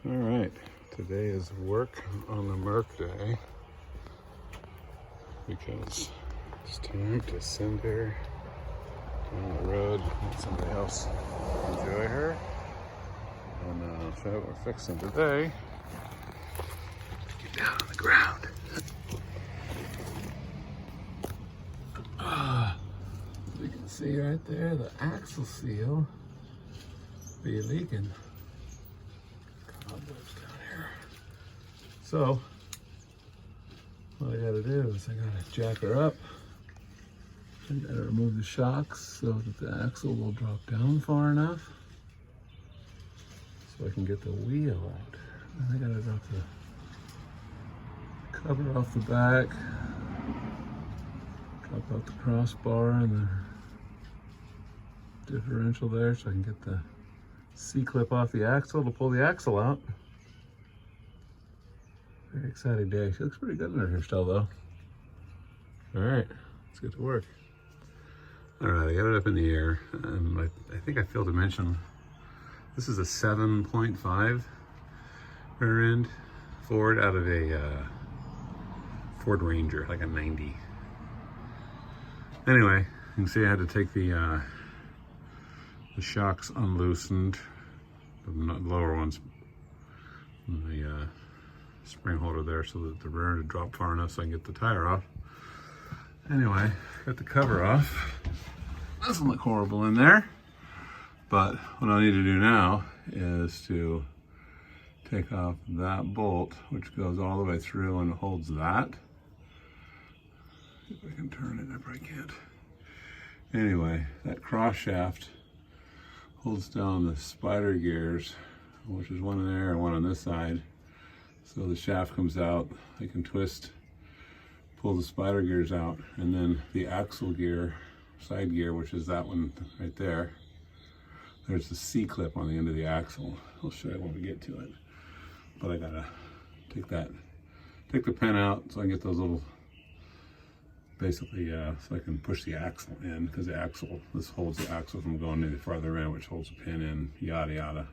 All right, today is work on the Merc day because it's time to send her on the road. Let somebody else enjoy her. And I'll show you what we're fixing today. Get down on the ground. You can see right there the axle seal be leaking. Cobwebs down here. So what I gotta do is I gotta jack her up. I gotta remove the shocks so that the axle will drop down far enough so I can get the wheel out. And I gotta drop the cover off the back, drop out the crossbar and the differential there so I can get the C-clip off the axle to pull the axle out. Very exciting day. She looks pretty good in her hairstyle though. All right, let's get to work. All right, I got it up in the air. I think I failed to mention, this is a 7.5 rear end Ford out of a Ford Ranger, like a 90. Anyway, you can see I had to take the shocks unloosened, the lower ones, the spring holder there so that the rear end would drop far enough so I can get the tire off. Anyway, got the cover off. Doesn't look horrible in there, but what I need to do now is to take off that bolt, which goes all the way through and holds that. See if I can turn it. I probably can't. Anyway, that cross shaft holds down the spider gears, which is one there and one on this side. So the shaft comes out, I can twist, pull the spider gears out, and then the axle gear, side gear, which is that one right there. There's the C-clip on the end of the axle. I'll show you when we get to it. But I gotta take the pin out so I can get those little, basically, so I can push the axle in, because the axle, this holds the axle from going any farther in, which holds the pin in, yada yada.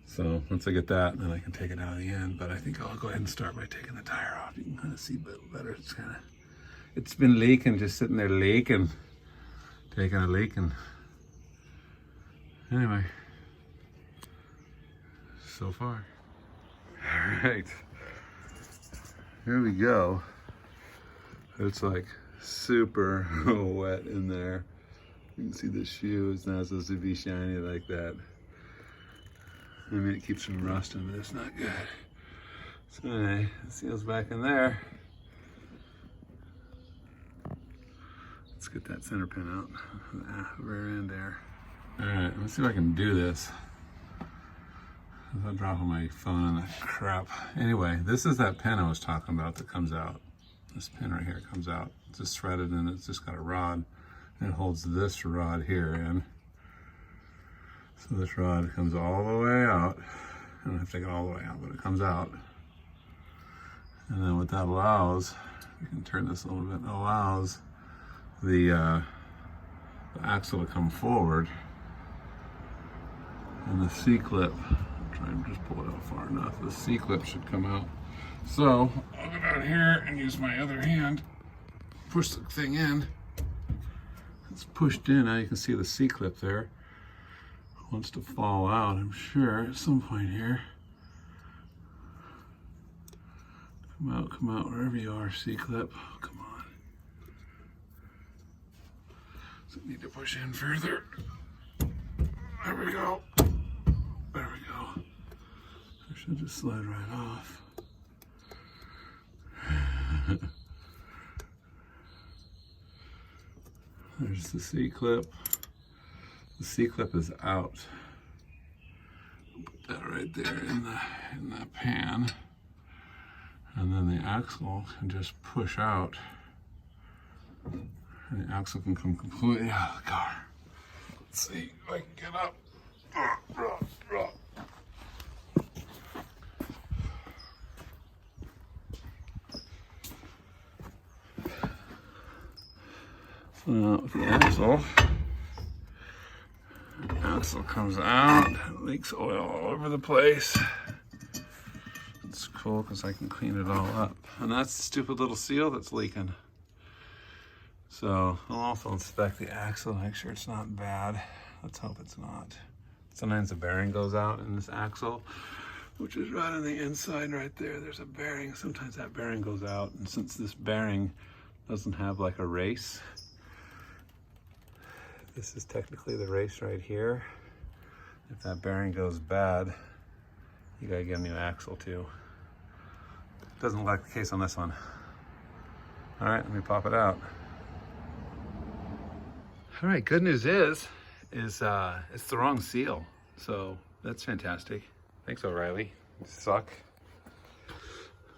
So once I get that, then I can take it out of the end. But I think I'll go ahead and start by taking the tire off. You can kind of see a little better. It's been leaking, just sitting there leaking, taking a leak, and anyway, so far. All right, here we go. It's like super wet in there. You can see the shoe is not supposed to be shiny like that. I mean, it keeps from rusting, but it's not good. So anyway, the seal's back in there. Let's get that center pin out, the rear end there. All right, let's see if I can do this. I'm dropping my phone and that crap. Anyway, this is that pin I was talking about that comes out. This pin right here comes out. It's just threaded and it's just got a rod. And it holds this rod here in. So this rod comes all the way out. I don't have to take it all the way out, but it comes out. And then what that allows, we can turn this a little bit, it allows the axle to come forward. And the C-clip, try and just pull it out far enough, the C-clip should come out. So I'll go down here and use my other hand, push the thing in. It's pushed in, now you can see the C-clip there. Wants to fall out, I'm sure, at some point here. Come out, wherever you are, C-clip. Oh, come on. So I need to push in further. There we go. There we go. I should just slide right off. There's the C-clip. The C-clip is out. Put that right there in the pan. And then the axle can just push out. And the axle can come completely out of the car. Let's see if I can get up. So now with the axle comes out, leaks oil all over the place. It's cool because I can clean it all up. And that's the stupid little seal that's leaking. So I'll also inspect the axle, make sure it's not bad. Let's hope it's not. Sometimes the bearing goes out in this axle, which is right on the inside right there. There's a bearing. Sometimes that bearing goes out. And since this bearing doesn't have like a race, this is technically the race right here. If that bearing goes bad, you gotta get a new axle too. Doesn't look like the case on this one. All right, let me pop it out. All right, good news is it's the wrong seal. So that's fantastic. Thanks, O'Reilly. You suck.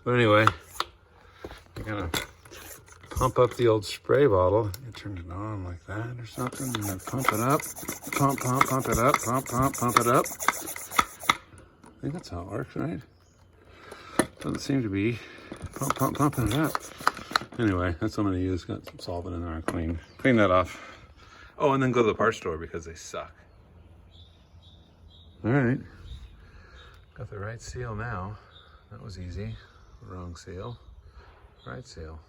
But anyway, I'm gonna pump up the old spray bottle. You turn it on like that or something, and then pump it up. Pump it up, pump it up. I think that's how it works, right? Doesn't seem to be. Pumping it up. Anyway, that's what I'm gonna use. Got some solvent in there and clean that off. Oh, and then go to the parts store because they suck. All right. Got the right seal now. That was easy. Wrong seal. Right seal.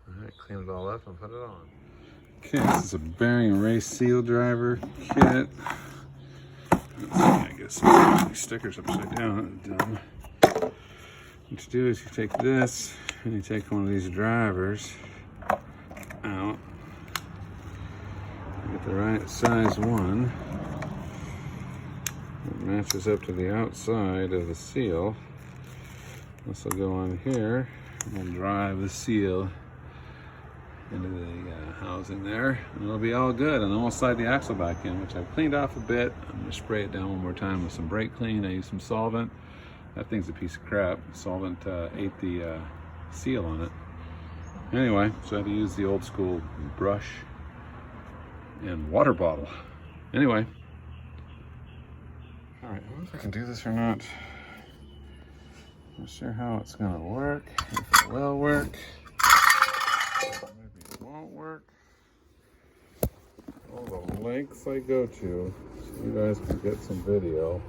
All right, clean it all up and put it on. Okay, this is a bearing and race seal driver kit. I guess these stickers upside down. Dumb. What you do is you take this and you take one of these drivers out. You get the right size one. It matches up to the outside of the seal. This will go on here and we'll drive the seal into the housing there, and it'll be all good. And then we'll slide the axle back in, which I've cleaned off a bit. I'm gonna spray it down one more time with some brake clean. I used some solvent. That thing's a piece of crap. Solvent ate the seal on it. Anyway, so I had to use the old school brush and water bottle. Anyway, all right, I don't know if I can do this or not. I'm not sure how it's gonna work, if it will work. Maybe it won't work. All the lengths I go to, so you guys can get some video.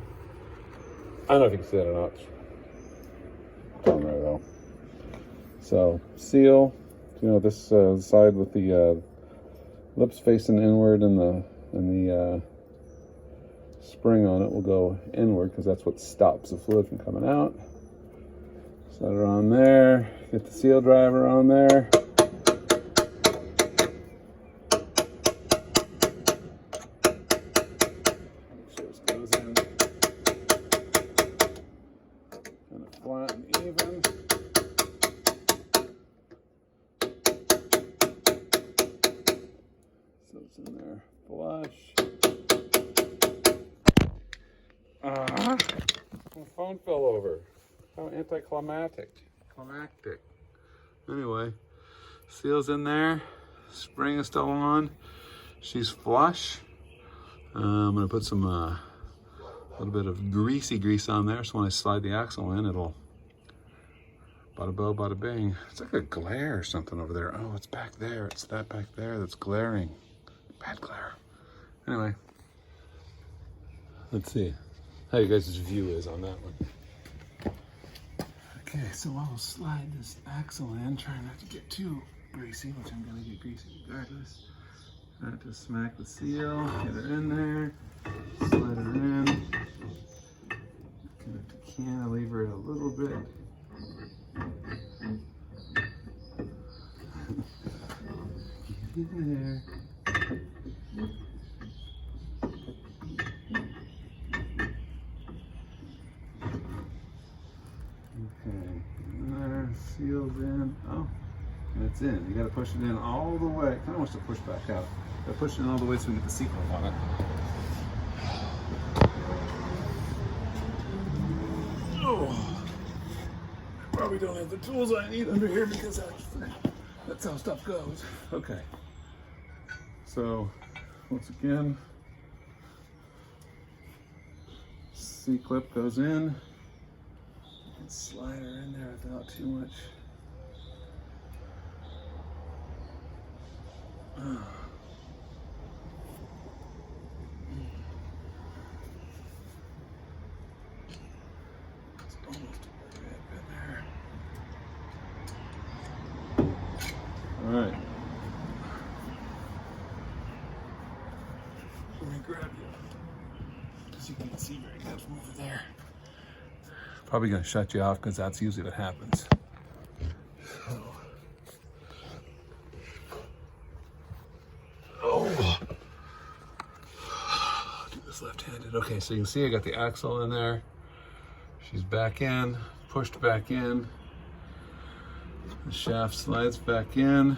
I don't know if you can see that or not. Don't really know. So, seal, you know, this side with the lips facing inward and the spring on it will go inward because that's what stops the fluid from coming out. Set it on there, get the seal driver on there. Make sure this goes in kind of flat and even. So it's in there flush. My phone fell over. How anticlimactic. Climactic. Anyway, seal's in there. Spring is still on. She's flush. I'm gonna put some little bit of greasy grease on there, so when I slide the axle in, it'll bada bow, bada bing. It's like a glare or something over there. Oh, it's back there. It's that back there that's glaring. Bad glare. Anyway, let's see how you guys' view is on that one. Okay, so I'll slide this axle in, try not to get too greasy, which I'm gonna get greasy regardless. Try to smack the seal, get her in there, slide her in. Kind of cantilever it a little bit. Get in there. Sealed in. Oh, and it's in. You got to push it in all the way. Kind of wants to push back out. Got to push it in all the way so we get the sequel on it. Oh, probably don't have the tools I need under here because that's how stuff goes. Okay. So once again, C-clip goes in. Slide her in there without too much. as you can see very good from over there. Probably gonna shut you off because that's usually what happens. So. Oh. Do this left-handed. Okay, so you can see I got the axle in there. She's back in, pushed back in. The shaft slides back in.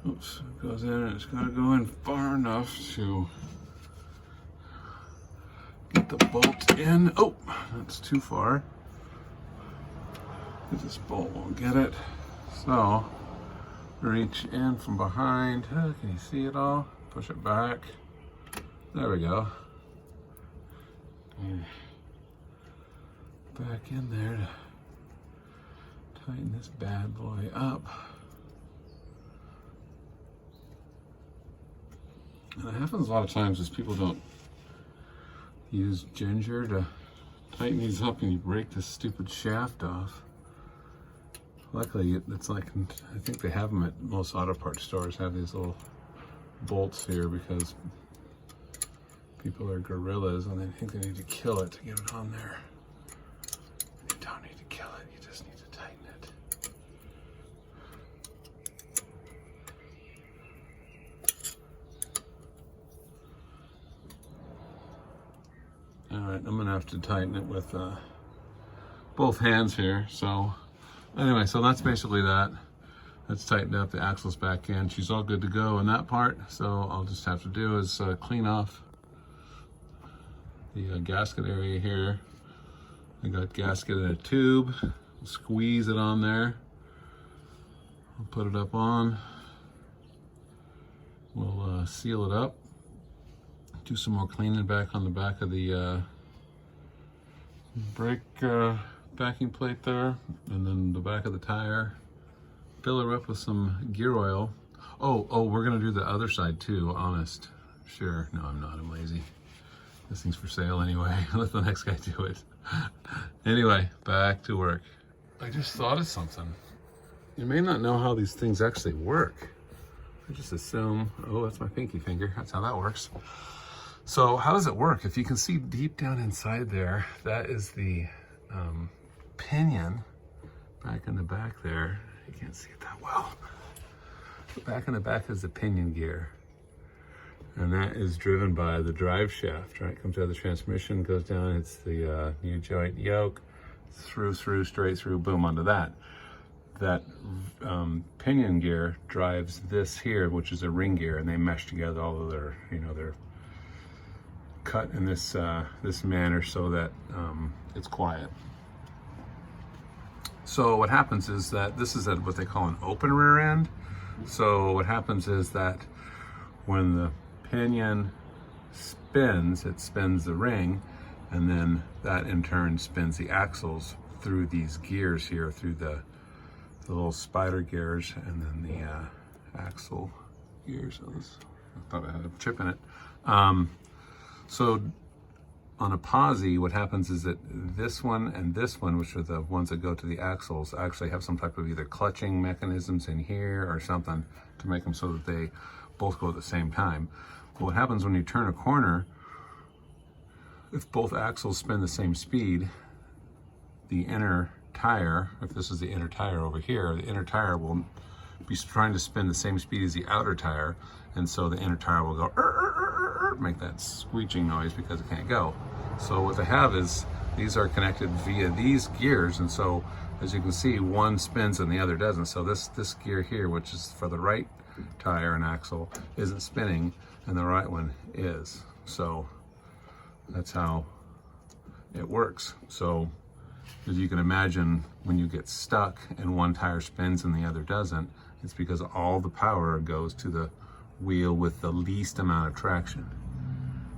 Oops, it goes in and it's got to go in far enough to get the bolt in. Oh, that's too far. This bolt won't get it. So, reach in from behind. Can you see it all? Push it back. There we go. And back in there to tighten this bad boy up. And it happens a lot of times is people don't use ginger to tighten these up and you break this stupid shaft off. Luckily, it's like, I think they have them at most auto parts stores, have these little bolts here because people are gorillas and they think they need to kill it to get it on there. You don't need to kill it, you just need to tighten it. All right, I'm gonna have to tighten it with both hands here. So anyway, so that's basically that. That's tightened up, the axle's back in. She's all good to go in that part. So I'll just have to do is clean off the gasket area here. I got gasket in a tube. Squeeze it on there. I'll put it up on. We'll seal it up. Do some more cleaning back on the back of the brake backing plate there, and then the back of the tire. Fill her up with some gear oil. Oh, we're gonna do the other side too, honest. Sure, no, I'm not, I'm lazy. This thing's for sale anyway. Let the next guy do it. Anyway, back to work. I just thought of something. You may not know how these things actually work. I just assume, oh, that's my pinky finger. That's how that works. So how does it work? If you can see deep down inside there, that is the pinion back in the back there. You can't see it that well. The back in the back is the pinion gear. And that is driven by the drive shaft, right? Comes out of the transmission, goes down, it's the new joint yoke, through, straight through, boom, onto that. That pinion gear drives this here, which is a ring gear, and they mesh together all of their, they're cut in this this manner so that it's quiet. So what happens is that this is what they call an open rear end. So what happens is that when the pinion spins, it spins the ring, and then that in turn spins the axles through these gears here, through the little spider gears, and then the axle gears. I thought I had a chip in it. So on a posi, what happens is that this one and this one, which are the ones that go to the axles, actually have some type of either clutching mechanisms in here or something to make them so that they both go at the same time. Well, what happens when you turn a corner, if both axles spin the same speed, the inner tire, if this is the inner tire over here, the inner tire will be trying to spin the same speed as the outer tire, and so the inner tire will go make that screeching noise because it can't go. So what they have is these are connected via these gears, and so as you can see, one spins and the other doesn't. So this gear here, which is for the right tire and axle, isn't spinning, and the right one is. So that's how it works. So as you can imagine, when you get stuck and one tire spins and the other doesn't, it's because all the power goes to the wheel with the least amount of traction.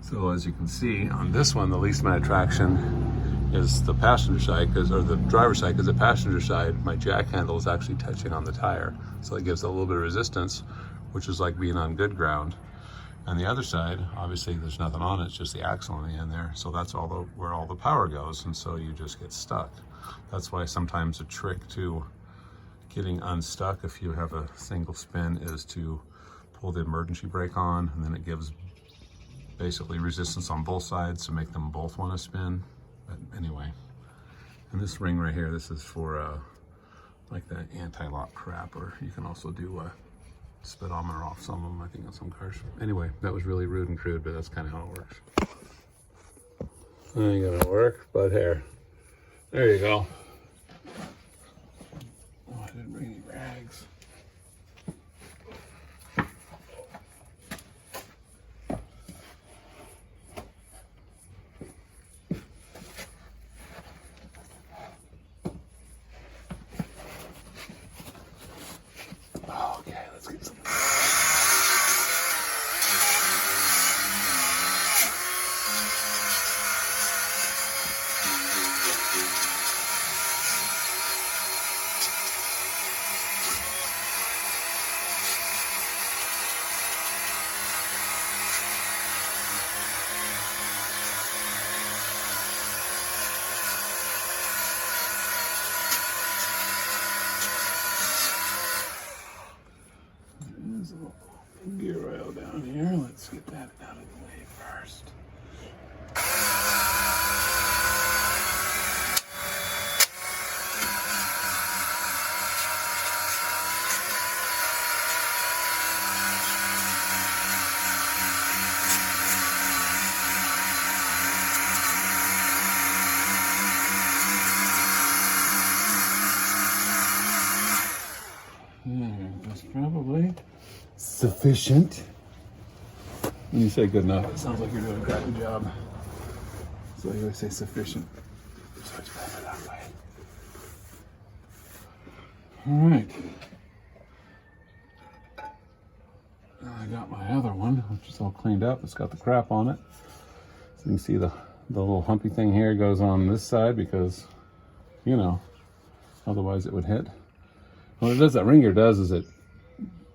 So as you can see on this one, the least amount of traction is the passenger side, or the driver's side, because the passenger side, my jack handle is actually touching on the tire. So it gives a little bit of resistance, which is like being on good ground. And the other side, obviously there's nothing on it, it's just the axle in the end there. So that's where all the power goes, and so you just get stuck. That's why sometimes a trick to getting unstuck if you have a single spin is to pull the emergency brake on, and then it gives basically resistance on both sides to make them both want to spin. But anyway, and this ring right here, this is for like the anti-lock crap, or you can also do speedometer off some of them, I think, on some cars. Anyway, that was really rude and crude, but that's kind of how it works. That ain't gonna work, but here. There you go. Oh, I didn't bring any rags. Okay, let's get some. There's a little gear oil down here. Let's get that out of the way first. That's probably sufficient. When you say good enough, it sounds like you're doing a crappy job. So you always say sufficient. So it's better that way. All right. I got my other one, which is all cleaned up. It's got the crap on it. So you can see the little humpy thing here goes on this side because, you know, otherwise it would hit. What it does, that ring gear does, is it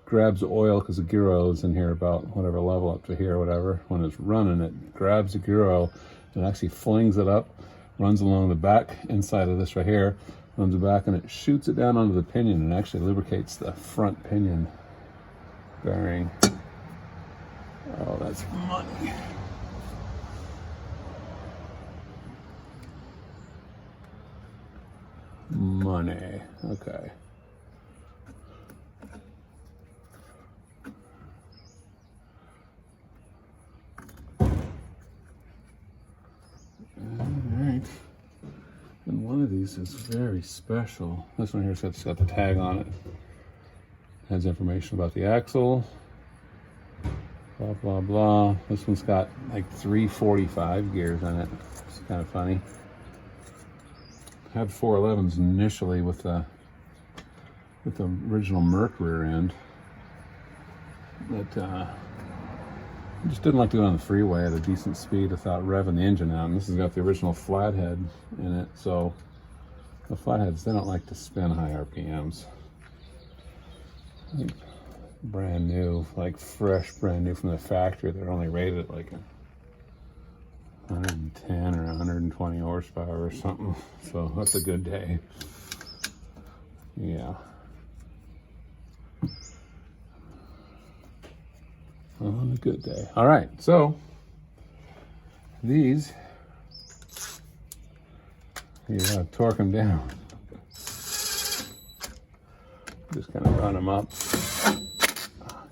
grabs the oil, because the gear oil is in here about whatever level, up to here or whatever. When it's running, it grabs the gear oil and actually flings it up, runs along the back inside of this right here, runs it back, and it shoots it down onto the pinion and actually lubricates the front pinion bearing. Oh, that's money. Money. Okay. Alright. And one of these is very special. This one here's got the tag on it. Has information about the axle. Blah, blah, blah. This one's got like 345 gears in it. It's kind of funny. I had 411s initially with the original Mercury end. But I just didn't like to go on the freeway at a decent speed without revving the engine out. And this has got the original flathead in it. So the flatheads, they don't like to spin high RPMs. Brand new, like fresh, brand new from the factory. They're only rated at like 110 or 120 horsepower or something. So that's a good day. Yeah. On a good day. All right, so these, you torque them down. Just kind of run them up,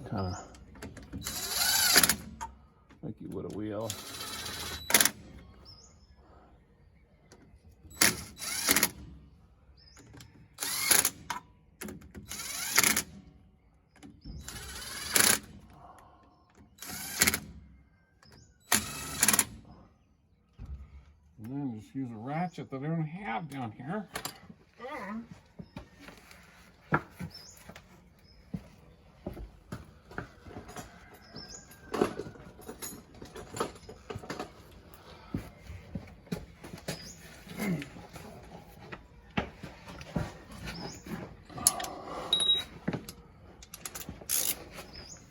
kind of like you would a wheel. And then just use a ratchet that I don't have down here.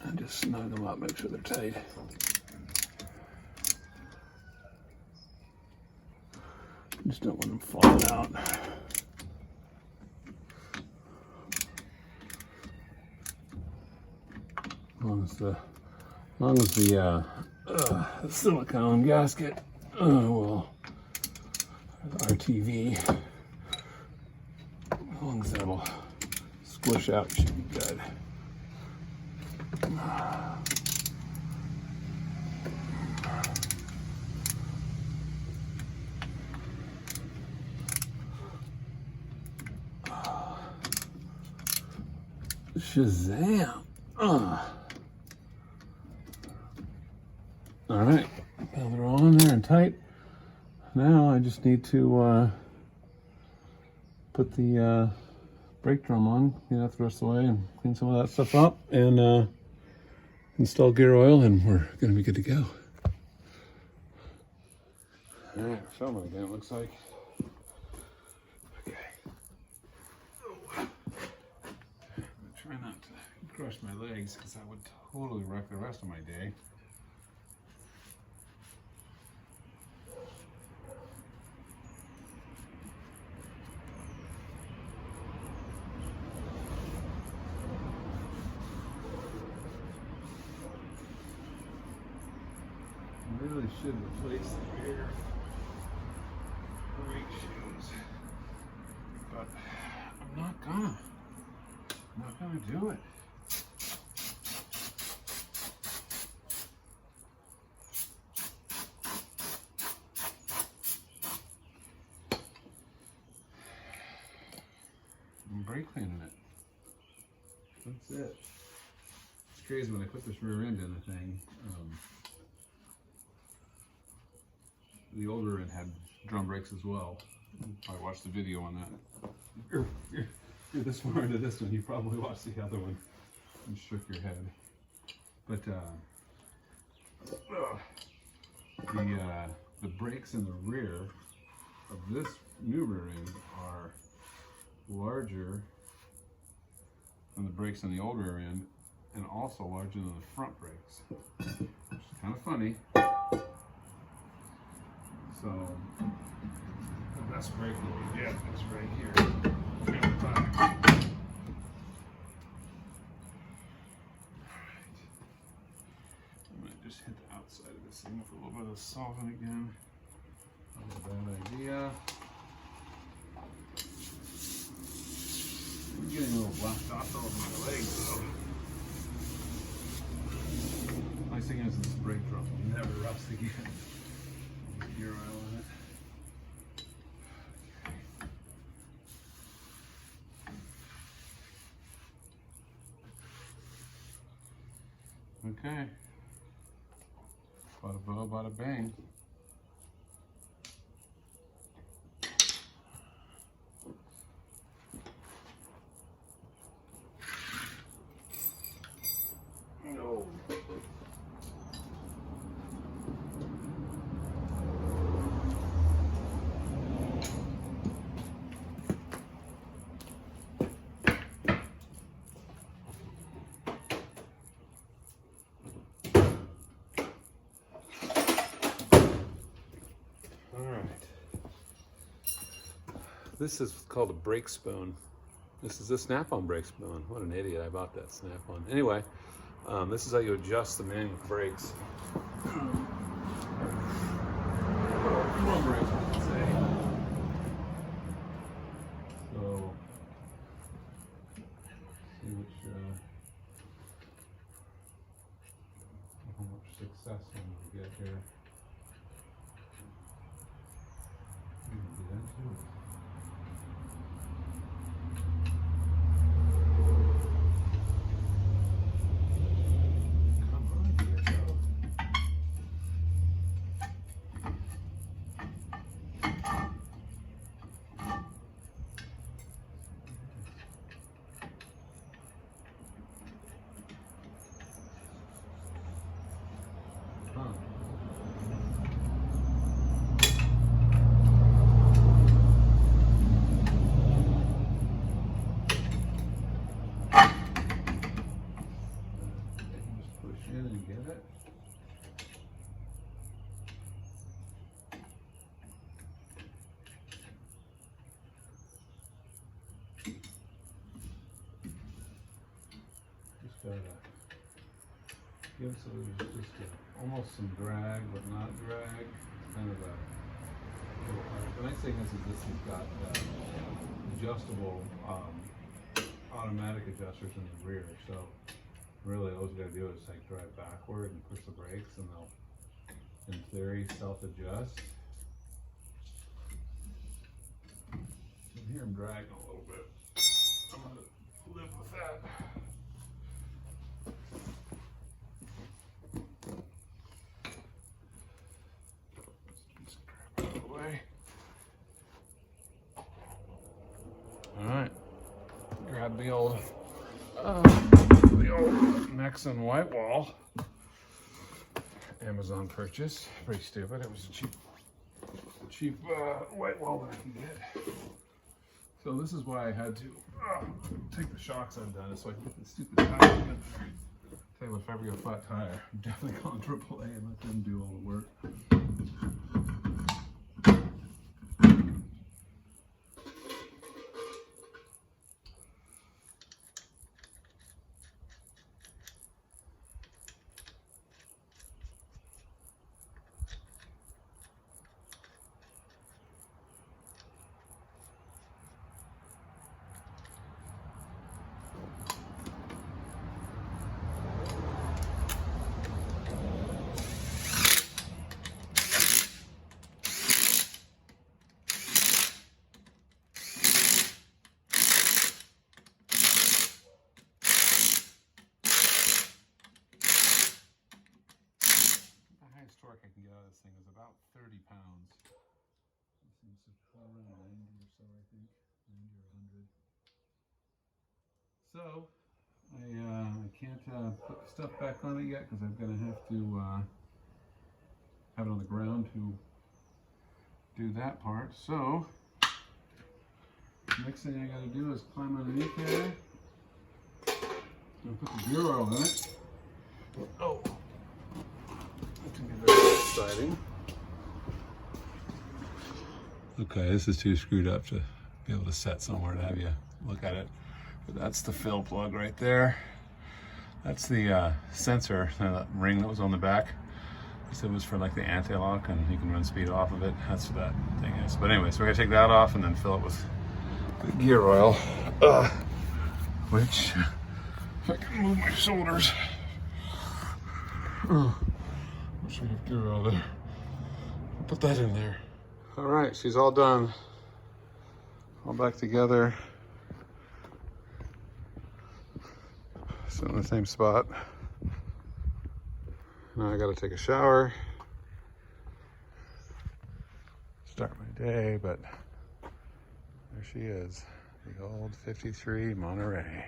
And just snug them up, make sure they're tight. Just don't want them falling out. long as the silicone gasket will RTV, as long as that'll squish out, should be good. Shazam! All right, now they're all in there and tight. Now I just need to put the brake drum on, get out the rest of the way, and clean some of that stuff up, and install gear oil, and we're gonna be good to go. All right, we're filming again, it looks like. Okay. Try not to crush my legs because that would totally wreck the rest of my day. I really should replace the rear brake shoes, but I'm not gonna. I'm not gonna do it. I'm brake cleaning it. That's it. It's crazy when I put this rear end in the thing. The older end had drum brakes as well. I watched the video on that. You're this far into this one, you probably watched the other one and shook your head. But the brakes in the rear of this new rear end are larger than the brakes in the old rear end, and also larger than the front brakes, which is kind of funny. So the best brake that we get is right here. I might just hit the outside of this thing with a little bit of solvent again. That was a bad idea. I'm getting a little black dots all over my legs though. Nice thing is this brake drum will never rust again. Gear oil in it. Okay. Bada bow, bada bang. No. This is called a brake spoon. This is a snap-on brake spoon. What an idiot, I bought that snap-on. Anyway, this is how you adjust the manual brakes. Drum brakes, I should say. So, see how much success we get here. Do that too. gives it just almost some drag, but not drag. It's kind of a little hard. The nice thing is that this has got adjustable automatic adjusters in the rear, so really all you gotta do is like drive backward and push the brakes, and they'll, in theory, self-adjust. You can hear them dragging a little bit. I'm gonna live with that. Let's grab out of the way. All right, grab the old Nexon white wall. Amazon purchase. Pretty stupid. It was a cheap white wall that I can get. So this is why I had to take the shocks undone, so I can get the stupid tire in there. Tell you what, if I ever get a flat tire, I'm definitely calling AAA and let them do all the work. Torque I can get out of this thing is about 30 pounds. This seems to be around 90 or so, I think. 90 or 100. So, I can't put the stuff back on it yet because I'm going to have to have it on the ground to do that part. So, next thing I got to do is climb underneath there and put the gear oil in it. Oh! That can be very exciting. Okay, this is too screwed up to be able to set somewhere to have you look at it. But that's the fill plug right there. That's the sensor, that ring that was on the back. This was for like the anti-lock, and you can run speed off of it. That's what that thing is. But anyway, so we're gonna take that off and then fill it with the gear oil. Which, if I can move my shoulders. Wish we have gear oil there. I'll put that in there. All right, she's all done. All back together. Still in the same spot. Now I gotta take a shower. Start my day, but there she is. The old 53 Monterey.